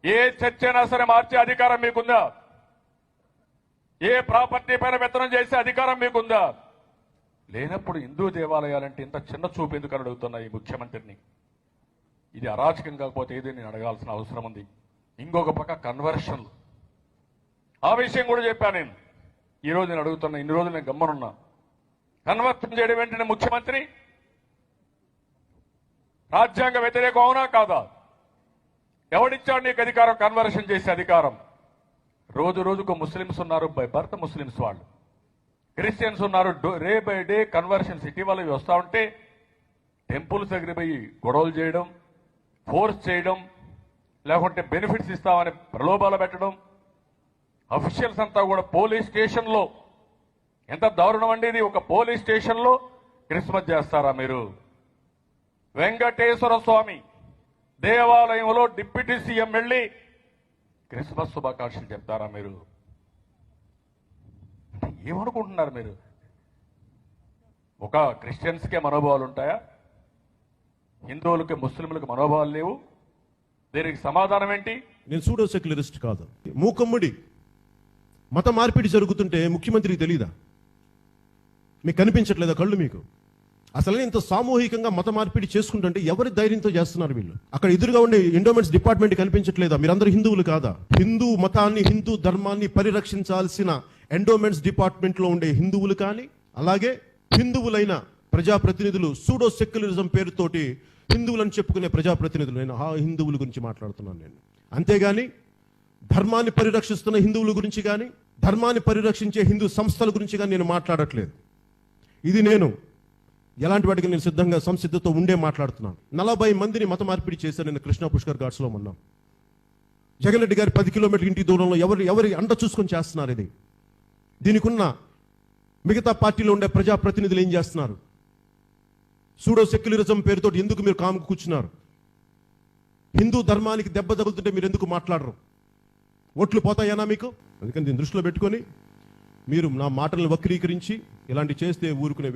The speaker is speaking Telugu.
ఏ చర్చ అయినా సరే మార్చే అధికారం మీకుందా? ఏ ప్రాపర్టీ పైన పెత్తనం చేసే అధికారం మీకుందా? లేనప్పుడు హిందూ దేవాలయాలంటే ఇంత చిన్న చూపు ఎందుకు అని అడుగుతున్నా ఈ ముఖ్యమంత్రిని. ఇది అరాచకం కాకపోతే ఏది నేను అడగాల్సిన అవసరం ఉంది. ఇంకొక పక్క కన్వర్షన్లు, ఆ విషయం కూడా చెప్పాను నేను. ఈ రోజు నేను అడుగుతున్నా, ఇన్ని రోజులు నేను గమ్మనున్నా. కన్వర్షన్ చేయడం ఏంటంటే ముఖ్యమంత్రి రాజ్యాంగ వ్యతిరేకం అవునా కాదా? ఎవడిచ్చాడు నీకు అధికారం కన్వర్షన్ చేసే అధికారం? రోజు రోజుకు ముస్లిమ్స్ ఉన్నారు, బై బర్త్ ముస్లిమ్స్ వాళ్ళు, క్రిస్టియన్స్ ఉన్నారు, డే బై డే కన్వర్షన్స్. ఇటీవల వస్తూ ఉంటే టెంపుల్స్ దగ్గర పోయి గొడవలు చేయడం, ఫోర్స్ చేయడం, లేకుంటే బెనిఫిట్స్ ఇస్తామని ప్రలోభాలు పెట్టడం. అఫీషియల్స్ అంతా కూడా పోలీస్ స్టేషన్లో, ఎంత దారుణం అండి ఇది! ఒక పోలీస్ స్టేషన్లో క్రిస్మస్ చేస్తారా మీరు? వెంకటేశ్వర స్వామి దేవాలయంలో డిప్యూటీ సీఎం వెళ్ళి క్రిస్మస్ శుభాకాంక్షలు చెప్తారా మీరు? ఏమనుకుంటున్నారు మీరు? ఒక క్రిస్టియన్స్కే మనోభావాలు ఉంటాయా? హిందువులకి ముస్లింలకు మనోభావాలు లేవు? దీనికి సమాధానం ఏంటి? నేను సూడో సెక్యులరిస్ట్ కాదు. మూకమ్ముడి మత మార్పిడి జరుగుతుంటే ముఖ్యమంత్రికి తెలీదా? మీకు కనిపించట్లేదా కళ్ళు? మీకు అసలు ఇంత సామూహికంగా మత మార్పిడి చేసుకుంటుంటే ఎవరి ధైర్యంతో చేస్తున్నారు వీళ్ళు? అక్కడ ఎదురుగా ఉండే ఎండోమెంట్స్ డిపార్ట్మెంట్ కనిపించట్లేదా? మీరందరూ హిందువులు కాదా? హిందూ మతాన్ని, హిందూ ధర్మాన్ని పరిరక్షించాల్సిన ఎండోమెంట్స్ డిపార్ట్మెంట్ లో ఉండే హిందువులు కానీ, అలాగే హిందువులైన ప్రజాప్రతినిధులు సూడో సెక్యులరిజం పేరుతోటి హిందువులని చెప్పుకునే ప్రజాప్రతినిధులు, నేను ఆ హిందువుల గురించి మాట్లాడుతున్నాను నేను. అంతేగాని ధర్మాన్ని పరిరక్షిస్తున్న హిందువుల గురించి కానీ, ధర్మాన్ని పరిరక్షించే హిందూ సంస్థల గురించి కానీ నేను మాట్లాడట్లేదు. ఇది నేను ఎలాంటి వాటికి నేను సిద్ధంగా సంసిద్ధతో ఉండే మాట్లాడుతున్నాను. 40 మందిని మత మార్పిడి చేశాను నేను కృష్ణా పుష్కర్ ఘాట్స్ లో ఉన్నాం. జగన్ రెడ్డి గారి 10 కిలోమీటర్ల ఇంటి దూరంలో ఎవరి అండ చూసుకొని చేస్తున్నారు ఇది? దీనికి ఉన్న మిగతా పార్టీలో ఉండే ప్రజాప్రతినిధులు ఏం చేస్తున్నారు? సూడో సెక్యులరిజం పేరుతో ఎందుకు మీరు కాముకు కూర్చున్నారు? హిందూ ధర్మానికి దెబ్బ తగులుతుంటే మీరు ఎందుకు మాట్లాడరు? ఓట్లు పోతాయనా మీకు? అందుకని దీన్ని దృష్టిలో పెట్టుకొని మీరు నా మాటలను వక్రీకరించి ఇలాంటి చేస్తే ఊరుకునే